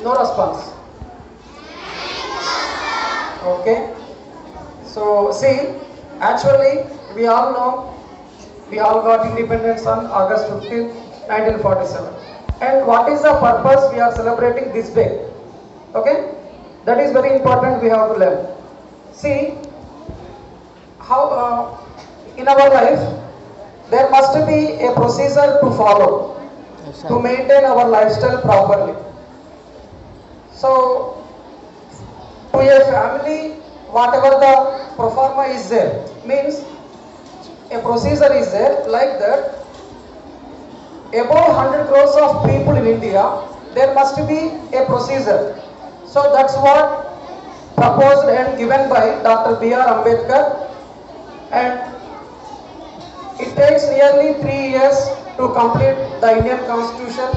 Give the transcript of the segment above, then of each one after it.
No response. Okay. So see, actually we all know we all got independence on August 15th, 1947. And what is the purpose we are celebrating this day? Okay, that is very important. We have to learn. See how in our life there must be a procedure to follow to maintain our lifestyle properly. So to a family, whatever the pro forma is there, means a procedure is there like that. Above 100 crores of people in India, there must be a procedure. So that's what proposed and given by Dr. B.R. Ambedkar, and it takes nearly 3 years to complete the Indian Constitution,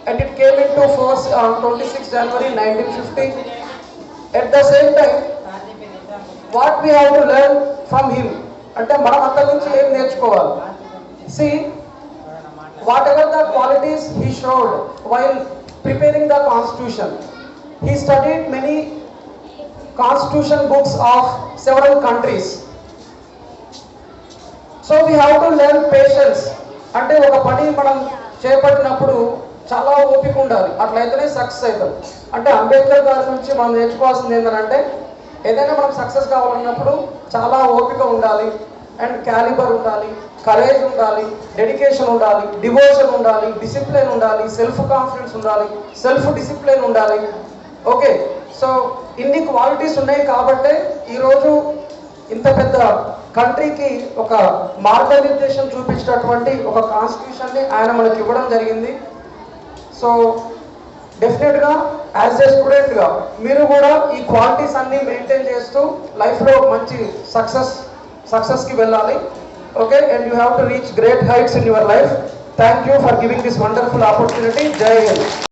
and it came into force on 26 January 1950. At the same time, what we have to learn from him, అంటే మనం అంత నుంచి ఏం నేర్చుకోవాలి? See, whatever the qualities he showed while preparing the constitution, he studied many constitution books of several countries. So we have to learn patience. అంటే ఒక పని మనం చేపట్టినప్పుడు చాలా ఓపిక ఉండాలి, అట్లయితేనే సక్సెస్ అవుతాం. అంటే అంబేద్కర్ గారి నుంచి మనం నేర్చుకోవాల్సింది ఏంటంటే, ఏదైనా మనం సక్సెస్ కావాలన్నప్పుడు చాలా ఓపిక ఉండాలి, అండ్ క్యాలిబర్ ఉండాలి, కరేజ్ ఉండాలి, డెడికేషన్ ఉండాలి, డివోషన్ ఉండాలి, డిసిప్లిన్ ఉండాలి, సెల్ఫ్ కాన్ఫిడెన్స్ ఉండాలి, సెల్ఫ్ డిసిప్లిన్ ఉండాలి. ఓకే, సో ఇన్ని క్వాలిటీస్ ఉన్నాయి కాబట్టే ఈరోజు ఇంత పెద్ద కంట్రీకి ఒక మార్గనిర్దేశం చూపించినటువంటి ఒక కాన్స్టిట్యూషన్ని ఆయన మనకి ఇవ్వడం జరిగింది. సో డెఫినెట్గా యాజ్ ఏ స్టూడెంట్గా మీరు కూడా ఈ క్వాలిటీస్ అన్ని మెయింటైన్ చేస్తూ లైఫ్లో మంచి సక్సెస్కి వెళ్ళాలి. Okay, and you have to reach great heights in your life. Thank you for giving this wonderful opportunity. జై హింద్.